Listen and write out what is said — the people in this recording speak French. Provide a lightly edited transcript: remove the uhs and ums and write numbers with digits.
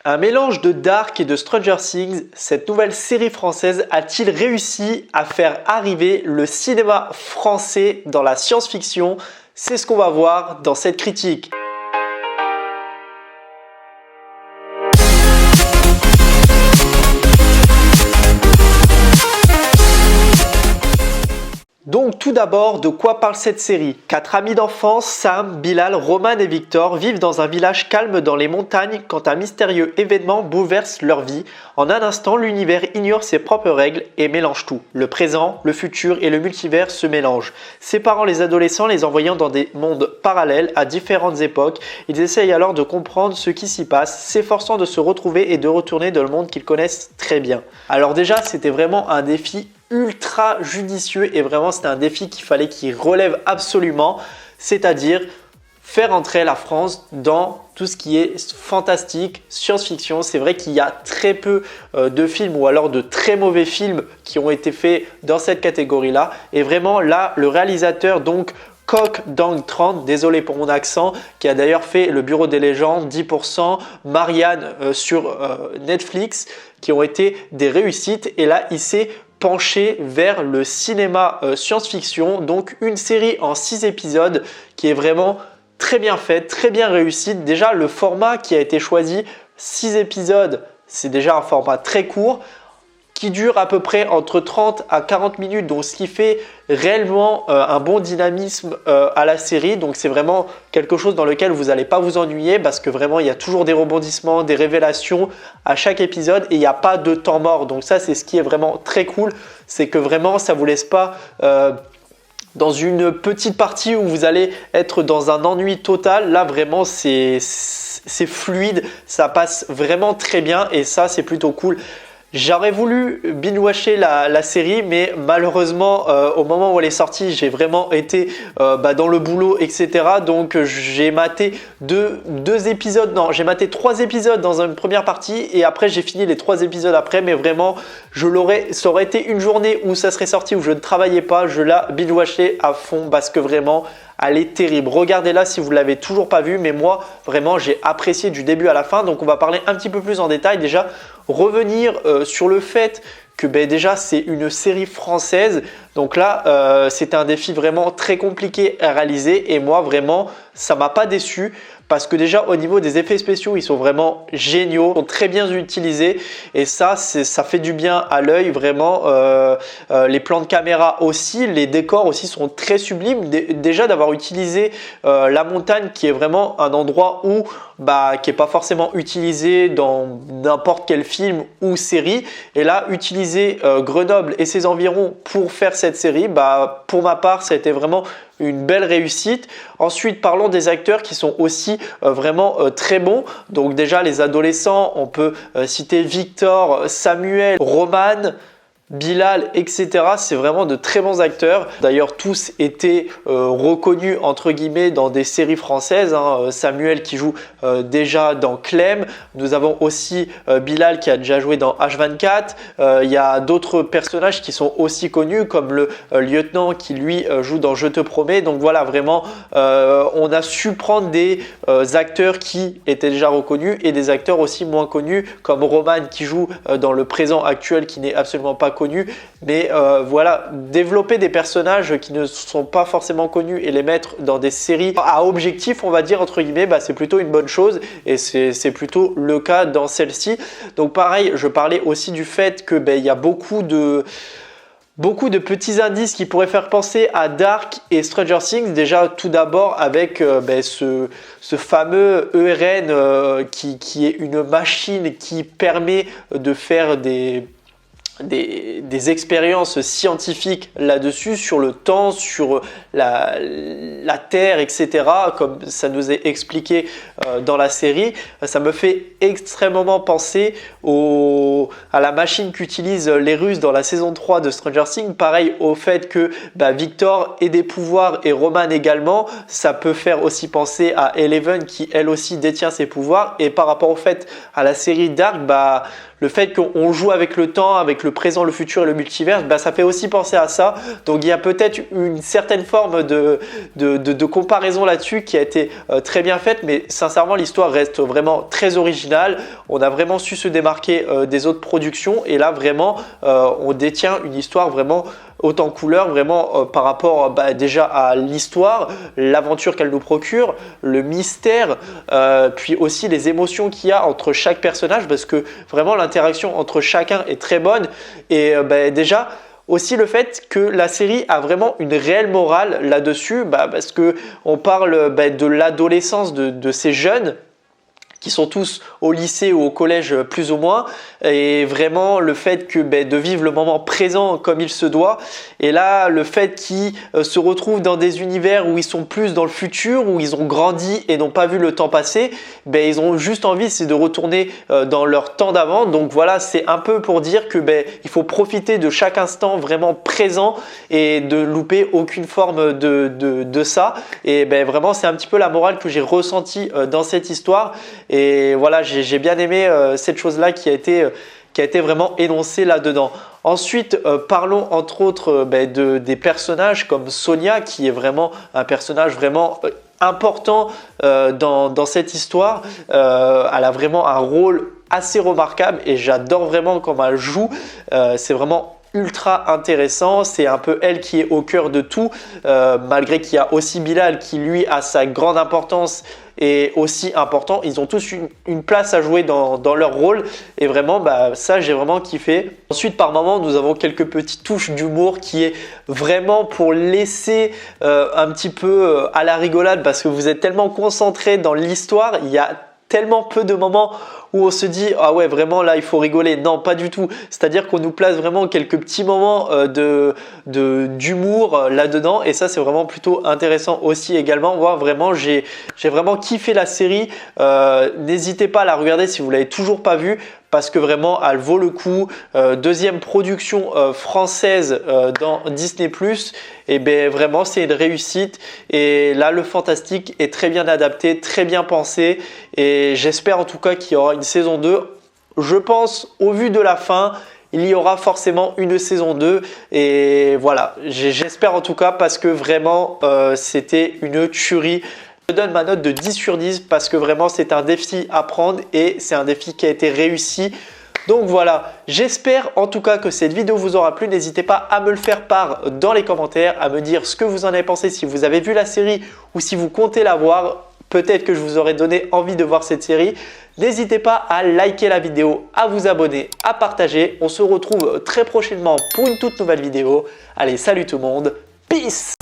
Un mélange de Dark et de Stranger Things, cette nouvelle série française a-t-il réussi à faire arriver le cinéma français dans la science-fiction? C'est ce qu'on va voir dans cette critique. Donc tout d'abord, de quoi parle cette série? Quatre amis d'enfance, Sam, Bilal, Roman et Victor, vivent dans un village calme dans les montagnes quand un mystérieux événement bouleverse leur vie. En un instant, l'univers ignore ses propres règles et mélange tout. Le présent, le futur et le multivers se mélangent. Séparant les adolescents, les envoyant dans des mondes parallèles à différentes époques, ils essayent alors de comprendre ce qui s'y passe, s'efforçant de se retrouver et de retourner dans le monde qu'ils connaissent très bien. Alors déjà, c'était vraiment un défi ultra judicieux et vraiment c'était un défi qu'il relève absolument, c'est-à-dire faire entrer la France dans tout ce qui est fantastique, science-fiction. C'est vrai qu'il y a très peu de films ou alors de très mauvais films qui ont été faits dans cette catégorie-là et vraiment là le réalisateur donc Koch Dang Tran, désolé pour mon accent, qui a d'ailleurs fait Le Bureau des légendes, 10%, Marianne sur Netflix, qui ont été des réussites et là il s'est penché vers le cinéma science-fiction, donc une série en 6 épisodes qui est vraiment très bien faite, très bien réussite. Déjà le format qui a été choisi, 6 épisodes, c'est déjà un format très court qui dure à peu près entre 30 à 40 minutes, donc ce qui fait réellement un bon dynamisme à la série. Donc c'est vraiment quelque chose dans lequel vous n'allez pas vous ennuyer parce que vraiment il y a toujours des rebondissements, des révélations à chaque épisode et il n'y a pas de temps mort. Donc ça c'est ce qui est vraiment très cool, c'est que vraiment ça ne vous laisse pas dans une petite partie où vous allez être dans un ennui total. Là vraiment c'est fluide, ça passe vraiment très bien et ça c'est plutôt cool. J'aurais voulu binge-watcher la série, mais malheureusement, au moment où elle est sortie, j'ai vraiment été dans le boulot, etc. Donc, j'ai maté j'ai maté 3 épisodes dans une première partie et après, j'ai fini les 3 épisodes après. Mais vraiment, ça aurait été une journée où ça serait sorti, où je ne travaillais pas, je la binge-watchais à fond parce que vraiment, elle est terrible. Regardez-la si vous ne l'avez toujours pas vue, mais moi, vraiment, j'ai apprécié du début à la fin. Donc, on va parler un petit peu plus en détail. Déjà, revenir sur le fait que déjà, c'est une série française. Donc là, c'était un défi vraiment très compliqué à réaliser. Et moi, vraiment, ça ne m'a pas déçu. Parce que déjà, au niveau des effets spéciaux, ils sont vraiment géniaux, ils sont très bien utilisés. Et ça fait du bien à l'œil, vraiment. Les plans de caméra aussi, les décors aussi sont très sublimes. Déjà, d'avoir utilisé la montagne, qui est vraiment un endroit où, qui n'est pas forcément utilisé dans n'importe quel film ou série. Et là, utiliser Grenoble et ses environs pour faire cette série, pour ma part, ça a été vraiment une belle réussite. Ensuite, parlons des acteurs qui sont aussi vraiment très bons. Donc déjà, les adolescents, on peut citer Victor, Samuel, Roman, Bilal, etc. C'est vraiment de très bons acteurs. D'ailleurs, tous étaient reconnus entre guillemets dans des séries françaises. Samuel qui joue déjà dans Clem. Nous avons aussi Bilal qui a déjà joué dans H24. Il y a d'autres personnages qui sont aussi connus comme le lieutenant qui lui joue dans Je te promets. Donc voilà, vraiment, on a su prendre des acteurs qui étaient déjà reconnus et des acteurs aussi moins connus comme Roman qui joue dans le présent actuel qui n'est absolument pas connu. Mais voilà, développer des personnages qui ne sont pas forcément connus et les mettre dans des séries à objectif, on va dire entre guillemets, c'est plutôt une bonne chose et c'est plutôt le cas dans celle-ci. Donc pareil, je parlais aussi du fait que il y a beaucoup de petits indices qui pourraient faire penser à Dark et Stranger Things. Déjà tout d'abord avec ce fameux ERN qui est une machine qui permet de faire des expériences scientifiques là-dessus, sur le temps, sur la Terre, etc. Comme ça nous est expliqué dans la série. Ça me fait extrêmement penser à la machine qu'utilisent les Russes dans la saison 3 de Stranger Things. Pareil au fait que Victor ait des pouvoirs et Roman également. Ça peut faire aussi penser à Eleven qui elle aussi détient ses pouvoirs. Et par rapport au fait à la série Dark, le fait qu'on joue avec le temps, avec le présent, le futur et le multivers, bah, ça fait aussi penser à ça. Donc il y a peut-être une certaine forme de comparaison là-dessus qui a été très bien faite, mais sincèrement l'histoire reste vraiment très originale. On a vraiment su se démarquer des autres productions et là vraiment on détient une histoire vraiment haute en couleur, vraiment par rapport déjà à l'histoire, l'aventure qu'elle nous procure, le mystère, puis aussi les émotions qu'il y a entre chaque personnage, parce que vraiment l'interaction entre chacun est très bonne. Et déjà aussi le fait que la série a vraiment une réelle morale là-dessus, parce que on parle de l'adolescence de ces jeunes qui sont tous au lycée ou au collège plus ou moins, et vraiment le fait que de vivre le moment présent comme il se doit, et là le fait qu'ils se retrouvent dans des univers où ils sont plus dans le futur, où ils ont grandi et n'ont pas vu le temps passer, ils ont juste envie c'est de retourner dans leur temps d'avant. Donc voilà, c'est un peu pour dire que il faut profiter de chaque instant vraiment présent et de louper aucune forme de ça. Et vraiment c'est un petit peu la morale que j'ai ressentie dans cette histoire. Et voilà, j'ai bien aimé cette chose-là qui a été vraiment énoncée là-dedans. Ensuite, parlons entre autres des personnages comme Sonia, qui est vraiment un personnage vraiment important dans cette histoire. Elle a vraiment un rôle assez remarquable et j'adore vraiment comment elle joue. C'est vraiment ultra intéressant, c'est un peu elle qui est au cœur de tout, malgré qu'il y a aussi Bilal qui lui a sa grande importance et aussi important. Ils ont tous une place à jouer dans leur rôle et vraiment ça j'ai vraiment kiffé. Ensuite par moments nous avons quelques petites touches d'humour qui est vraiment pour laisser un petit peu à la rigolade, parce que vous êtes tellement concentré dans l'histoire, il y a tellement peu de moments où on se dit ah ouais vraiment là il faut rigoler. Non, pas du tout, c'est à dire qu'on nous place vraiment quelques petits moments d'humour là-dedans, et ça c'est vraiment plutôt intéressant aussi également. Moi vraiment j'ai vraiment kiffé la série. N'hésitez pas à la regarder si vous l'avez toujours pas vue, parce que vraiment elle vaut le coup. Deuxième production française dans Disney+, et vraiment c'est une réussite, et là le fantastique est très bien adapté, très bien pensé, et j'espère en tout cas qu'il y aura une saison 2. Je pense au vu de la fin il y aura forcément une saison 2 et voilà, j'espère en tout cas, parce que vraiment c'était une tuerie. Je donne ma note de 10 sur 10 parce que vraiment c'est un défi à prendre et c'est un défi qui a été réussi. Donc voilà, j'espère en tout cas que cette vidéo vous aura plu. N'hésitez pas à me le faire part dans les commentaires, à me dire ce que vous en avez pensé, si vous avez vu la série ou si vous comptez la voir. Peut-être que je vous aurais donné envie de voir cette série. N'hésitez pas à liker la vidéo, à vous abonner, à partager. On se retrouve très prochainement pour une toute nouvelle vidéo. Allez, salut tout le monde, peace!